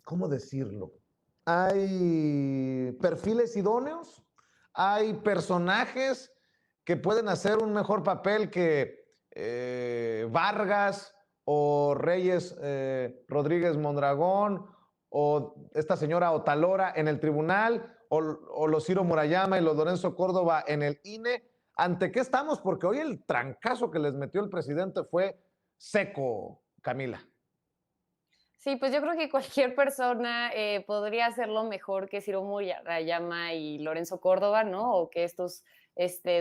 ¿cómo decirlo? Hay perfiles idóneos, hay personajes que pueden hacer un mejor papel que Vargas o Reyes Rodríguez Mondragón o esta señora Otalora en el tribunal o los Ciro Murayama y los Lorenzo Córdoba en el INE. ¿Ante qué estamos? Porque hoy el trancazo que les metió el presidente fue seco, Camila. Sí, pues yo creo que cualquier persona podría hacerlo mejor que Ciro Murayama y Lorenzo Córdoba, ¿no? O que estos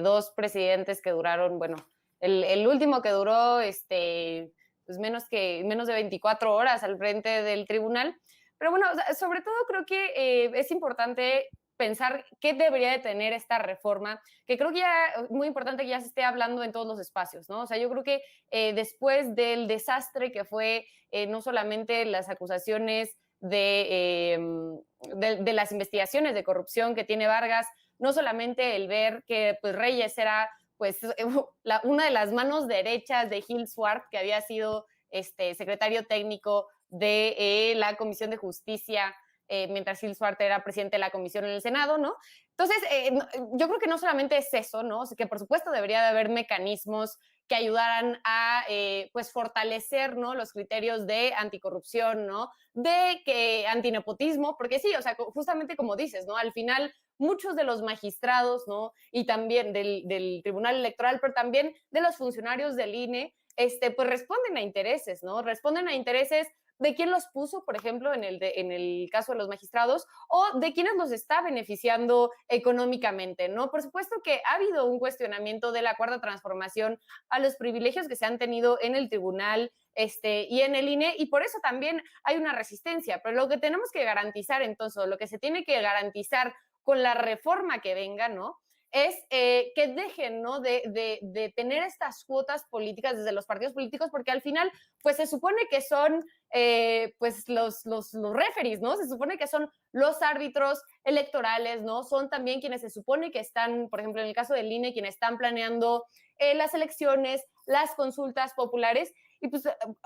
dos presidentes que duraron, bueno, el último que duró pues menos de 24 horas al frente del tribunal. Pero bueno, sobre todo creo que es importante pensar qué debería de tener esta reforma, que creo que ya es muy importante que ya se esté hablando en todos los espacios, ¿no? O sea, yo creo que después del desastre que fue no solamente las acusaciones de las investigaciones de corrupción que tiene Vargas, no solamente el ver que pues, Reyes era pues, una de las manos derechas de Gil Swart, que había sido secretario técnico de la Comisión de Justicia mientras Gil Swart era presidente de la comisión en el Senado, ¿no? Entonces, yo creo que no solamente es eso, ¿no? O sea, que por supuesto debería de haber mecanismos que ayudaran a pues fortalecer, ¿no? Los criterios de anticorrupción, ¿no? De que antinepotismo, porque sí, o sea, justamente como dices, ¿no? Al final muchos de los magistrados, ¿no? Y también del Tribunal Electoral, pero también de los funcionarios del INE, pues responden a intereses, ¿no? Responden a intereses de quién los puso, por ejemplo, en el caso de los magistrados, o de quiénes los está beneficiando económicamente, ¿no? Por supuesto que ha habido un cuestionamiento de la Cuarta Transformación a los privilegios que se han tenido en el tribunal y en el INE, y por eso también hay una resistencia, pero lo que tenemos que garantizar entonces, lo que se tiene que garantizar con la reforma que venga, ¿no? Es que dejen, ¿no? de tener estas cuotas políticas desde los partidos políticos, porque al final, pues se supone que son pues los referees, ¿no? Se supone que son los árbitros electorales, ¿no? Son también quienes se supone que están, por ejemplo, en el caso del INE, quienes están planeando las elecciones, las consultas populares. Y pues,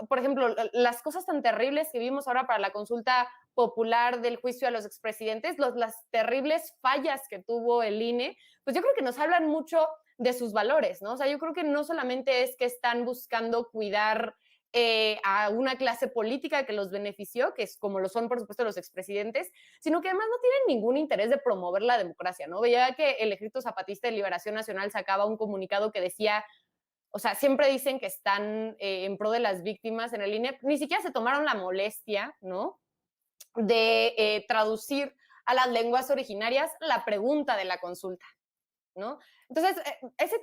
por ejemplo, las cosas tan terribles que vimos ahora para la consulta popular del juicio a los expresidentes, las terribles fallas que tuvo el INE, pues yo creo que nos hablan mucho de sus valores, ¿no? O sea, yo creo que no solamente es que están buscando cuidar a una clase política que los benefició, que es como lo son, por supuesto, los expresidentes, sino que además no tienen ningún interés de promover la democracia, ¿no? Veía que el Ejército Zapatista de Liberación Nacional sacaba un comunicado que decía, o sea, siempre dicen que están en pro de las víctimas en el INE, ni siquiera se tomaron la molestia, ¿no? De traducir a las lenguas originarias la pregunta de la consulta, ¿no? Entonces, ese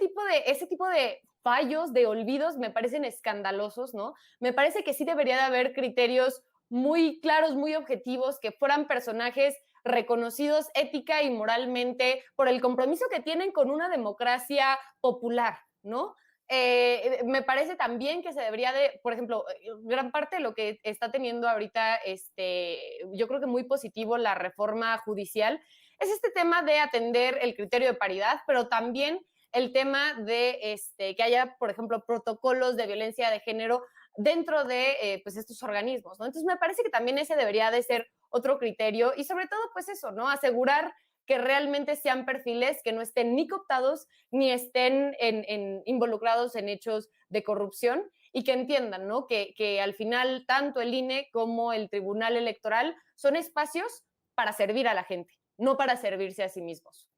tipo de fallos, de olvidos, me parecen escandalosos, ¿no? Me parece que sí debería de haber criterios muy claros, muy objetivos, que fueran personajes reconocidos ética y moralmente por el compromiso que tienen con una democracia popular, ¿no? Me parece también que se debería de, por ejemplo, gran parte de lo que está teniendo ahorita, yo creo que muy positivo la reforma judicial, es este tema de atender el criterio de paridad, pero también el tema de que haya, por ejemplo, protocolos de violencia de género dentro de pues estos organismos, ¿no? Entonces me parece que también ese debería de ser otro criterio y sobre todo pues eso, ¿no? Asegurar que realmente sean perfiles que no estén ni cooptados ni estén involucrados en hechos de corrupción y que entiendan, ¿no? Que al final tanto el INE como el Tribunal Electoral son espacios para servir a la gente, no para servirse a sí mismos.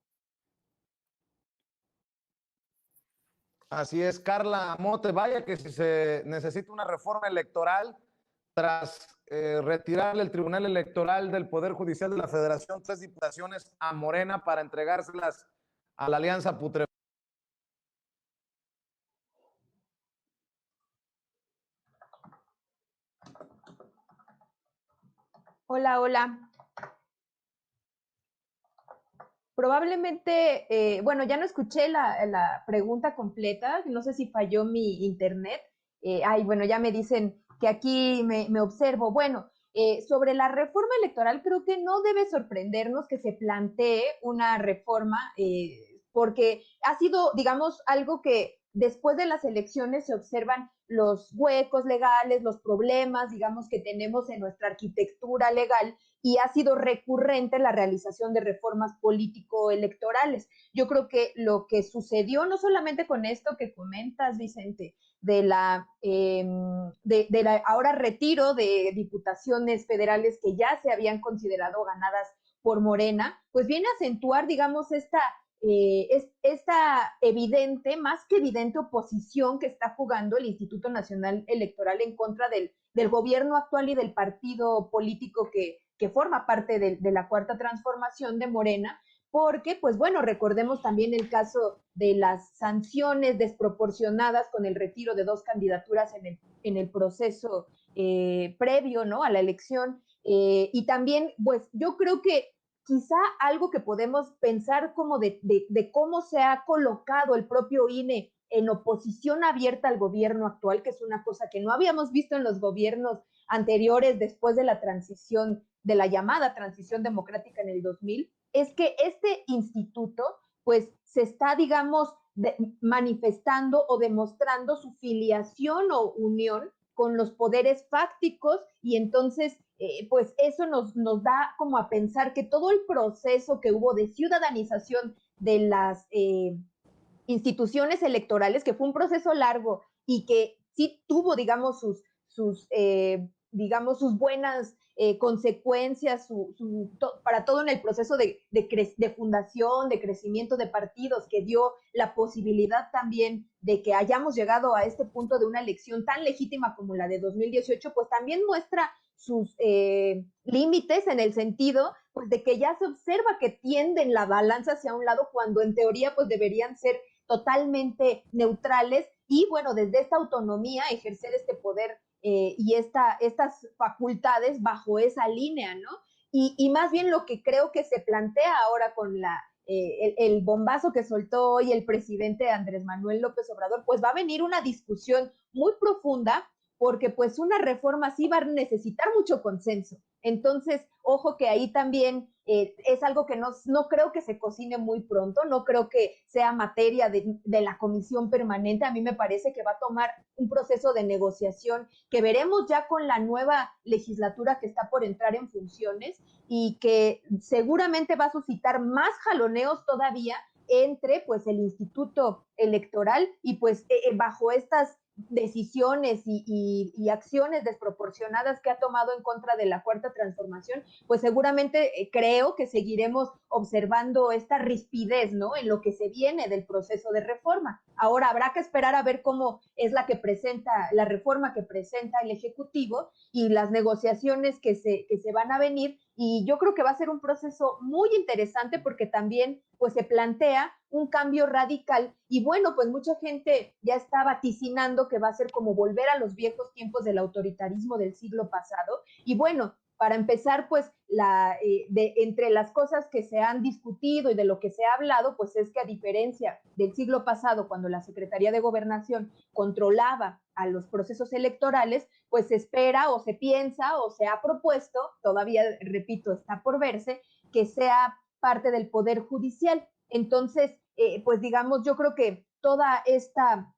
Así es, Carla Mote, vaya que si se necesita una reforma electoral tras retirarle el Tribunal Electoral del Poder Judicial de la Federación 3 diputaciones a Morena para entregárselas a la Alianza Putre. Hola, hola. Probablemente, bueno, ya no escuché la pregunta completa, no sé si falló mi internet. Bueno, ya me dicen que aquí me observo. Bueno, sobre la reforma electoral, creo que no debe sorprendernos que se plantee una reforma, porque ha sido, digamos, algo que después de las elecciones se observan los huecos legales, los problemas, digamos, que tenemos en nuestra arquitectura legal, y ha sido recurrente la realización de reformas político-electorales. Yo creo que lo que sucedió, no solamente con esto que comentas, Vicente, de la ahora retiro de diputaciones federales que ya se habían considerado ganadas por Morena, pues viene a acentuar, digamos, esta evidente, más que evidente oposición que está jugando el Instituto Nacional Electoral en contra del gobierno actual y del partido político que forma parte de la Cuarta Transformación de Morena, porque, pues bueno, recordemos también el caso de las sanciones desproporcionadas con el retiro de 2 candidaturas en el proceso previo, ¿no?, a la elección. Y también, pues yo creo que quizá algo que podemos pensar como de cómo se ha colocado el propio INE en oposición abierta al gobierno actual, que es una cosa que no habíamos visto en los gobiernos anteriores después de la transición, de la llamada transición democrática en el 2000, es que este instituto pues se está, digamos, manifestando o demostrando su filiación o unión con los poderes fácticos, y entonces pues eso nos da como a pensar que todo el proceso que hubo de ciudadanización de las instituciones electorales, que fue un proceso largo y que sí tuvo, digamos, digamos, sus buenas consecuencias para todo en el proceso de fundación, de crecimiento de partidos, que dio la posibilidad también de que hayamos llegado a este punto de una elección tan legítima como la de 2018, pues también muestra sus límites en el sentido pues, de que ya se observa que tienden la balanza hacia un lado cuando en teoría pues deberían ser totalmente neutrales, y bueno, desde esta autonomía ejercer este poder y estas facultades bajo esa línea, ¿no? Y más bien lo que creo que se plantea ahora con el bombazo que soltó hoy el presidente Andrés Manuel López Obrador, pues va a venir una discusión muy profunda, porque pues una reforma sí va a necesitar mucho consenso. Entonces, ojo que ahí también es algo que no creo que se cocine muy pronto, no creo que sea materia de la comisión permanente. A mí me parece que va a tomar un proceso de negociación que veremos ya con la nueva legislatura que está por entrar en funciones, y que seguramente va a suscitar más jaloneos todavía entre pues el Instituto Electoral y pues bajo estas decisiones y acciones desproporcionadas que ha tomado en contra de la Cuarta Transformación, pues seguramente creo que seguiremos observando esta rispidez, ¿no?, en lo que se viene del proceso de reforma. Ahora habrá que esperar a ver cómo es la reforma que presenta el Ejecutivo y las negociaciones que se van a venir, y yo creo que va a ser un proceso muy interesante porque también pues se plantea un cambio radical, y bueno, pues mucha gente ya está vaticinando que va a ser como volver a los viejos tiempos del autoritarismo del siglo pasado. Y bueno, para empezar, pues entre las cosas que se han discutido y de lo que se ha hablado, pues es que a diferencia del siglo pasado, cuando la Secretaría de Gobernación controlaba a los procesos electorales, pues se espera o se piensa o se ha propuesto, todavía, repito, está por verse, que sea parte del Poder Judicial. Entonces, pues digamos, yo creo que toda esta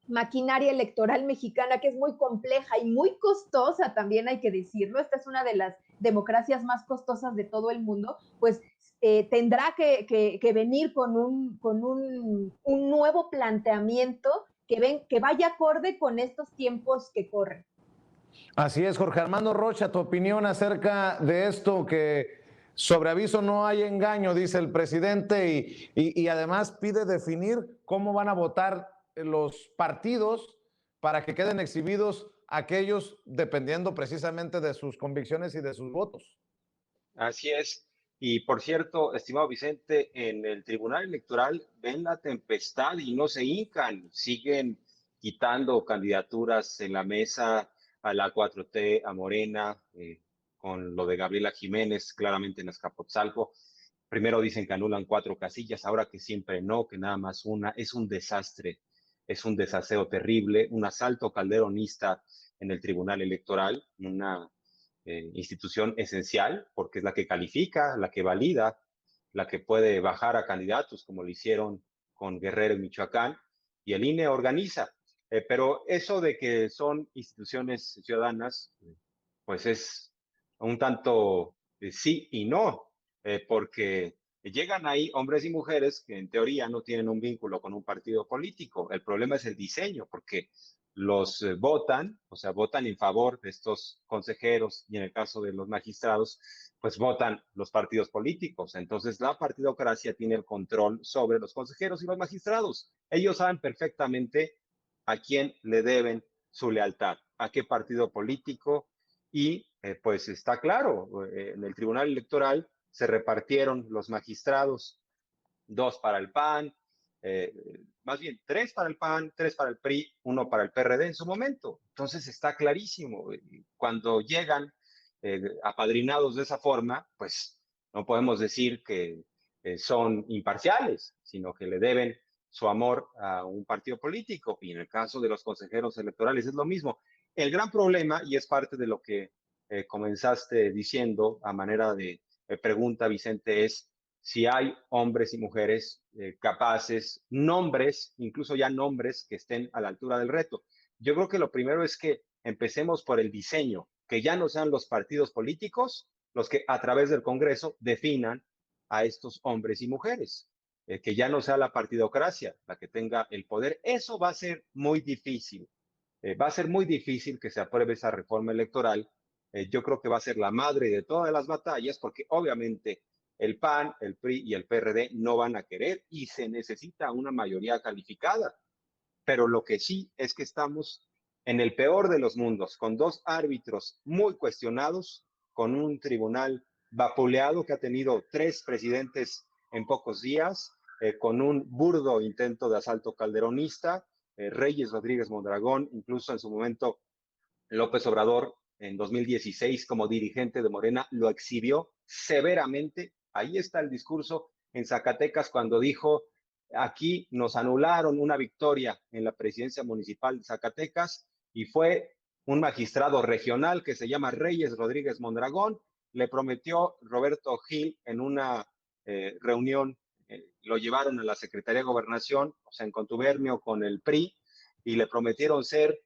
maquinaria electoral mexicana, que es muy compleja y muy costosa, también hay que decirlo, esta es una de las democracias más costosas de todo el mundo, pues tendrá que venir con un nuevo planteamiento que vaya acorde con estos tiempos que corren. Así es, Jorge Armando Rocha, tu opinión acerca de esto, que sobre aviso no hay engaño, dice el presidente, y además pide definir cómo van a votar los partidos para que queden exhibidos aquellos dependiendo precisamente de sus convicciones y de sus votos. Así es. Y por cierto, estimado Vicente, en el Tribunal Electoral ven la tempestad y no se hincan, siguen quitando candidaturas en la mesa a la 4T, a Morena, con lo de Gabriela Jiménez, claramente en Azcapotzalco. Primero dicen que anulan 4 casillas, ahora que siempre no, que nada más una. Es un desastre, es un desaseo terrible, un asalto calderonista en el Tribunal Electoral, una institución esencial, porque es la que califica, la que valida, la que puede bajar a candidatos, como lo hicieron con Guerrero y Michoacán, y el INE organiza. Pero eso de que son instituciones ciudadanas, pues es un tanto sí y no, porque llegan ahí hombres y mujeres que en teoría no tienen un vínculo con un partido político. El problema es el diseño, porque los votan, o sea, votan en favor de estos consejeros y en el caso de los magistrados, pues votan los partidos políticos. Entonces, la partidocracia tiene el control sobre los consejeros y los magistrados. Ellos saben perfectamente a quién le deben su lealtad, a qué partido político, y pues está claro, en el Tribunal Electoral se repartieron los magistrados, 2 para el PAN, eh, más bien 3 para el PAN, 3 para el PRI, 1 para el PRD en su momento. Entonces está clarísimo, cuando llegan apadrinados de esa forma, pues no podemos decir que son imparciales, sino que le deben su amor a un partido político. Y en el caso de los consejeros electorales es lo mismo. El gran problema, y es parte de lo que comenzaste diciendo a manera de pregunta, Vicente, es si hay hombres y mujeres capaces, nombres, incluso ya nombres que estén a la altura del reto. Yo creo que lo primero es que empecemos por el diseño, que ya no sean los partidos políticos los que a través del Congreso definan a estos hombres y mujeres, que ya no sea la partidocracia la que tenga el poder. Eso va a ser muy difícil. Va a ser muy difícil que se apruebe esa reforma electoral. Yo creo que va a ser la madre de todas las batallas, porque obviamente el PAN, el PRI y el PRD no van a querer y se necesita una mayoría calificada. Pero lo que sí es que estamos en el peor de los mundos, con 2 árbitros muy cuestionados, con un tribunal vapuleado que ha tenido 3 presidentes en pocos días, con un burdo intento de asalto calderonista, Reyes Rodríguez Mondragón, incluso en su momento López Obrador en 2016 como dirigente de Morena lo exhibió severamente. Ahí está el discurso en Zacatecas cuando dijo, aquí nos anularon una victoria en la presidencia municipal de Zacatecas y fue un magistrado regional que se llama Reyes Rodríguez Mondragón, le prometió Roberto Gil en una reunión, lo llevaron a la Secretaría de Gobernación, o sea, en contubernio con el PRI, y le prometieron ser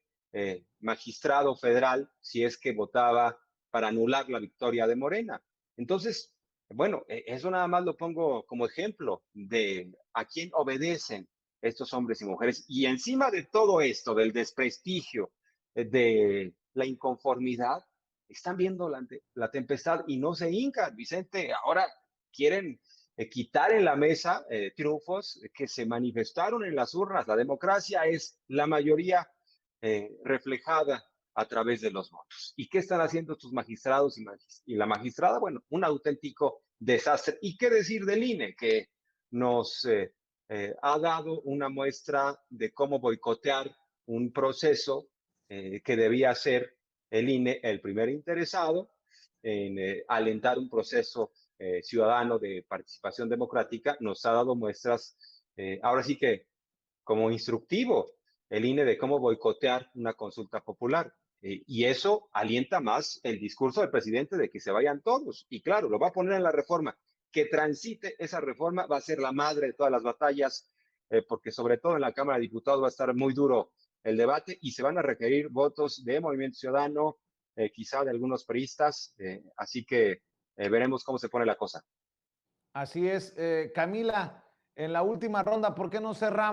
magistrado federal si es que votaba para anular la victoria de Morena. Entonces, bueno, eso nada más lo pongo como ejemplo de a quién obedecen estos hombres y mujeres. Y encima de todo esto, del desprestigio, de la inconformidad, están viendo la tempestad y no se hincan. Vicente, ahora quieren quitar en la mesa triunfos que se manifestaron en las urnas. La democracia es la mayoría reflejada a través de los votos. ¿Y qué están haciendo estos magistrados y la magistrada? Bueno, un auténtico desastre. ¿Y qué decir del INE, que nos ha dado una muestra de cómo boicotear un proceso que debía ser el INE el primer interesado en alentar un proceso ciudadano de participación democrática? Nos ha dado muestras, ahora sí que como instructivo, el INE de cómo boicotear una consulta popular. Y eso alienta más el discurso del presidente de que se vayan todos. Y claro, lo va a poner en la reforma. Que transite esa reforma va a ser la madre de todas las batallas, porque sobre todo en la Cámara de Diputados va a estar muy duro el debate y se van a requerir votos de Movimiento Ciudadano, quizá de algunos priistas. Así que veremos cómo se pone la cosa. Así es. Camila, en la última ronda, ¿por qué no cerramos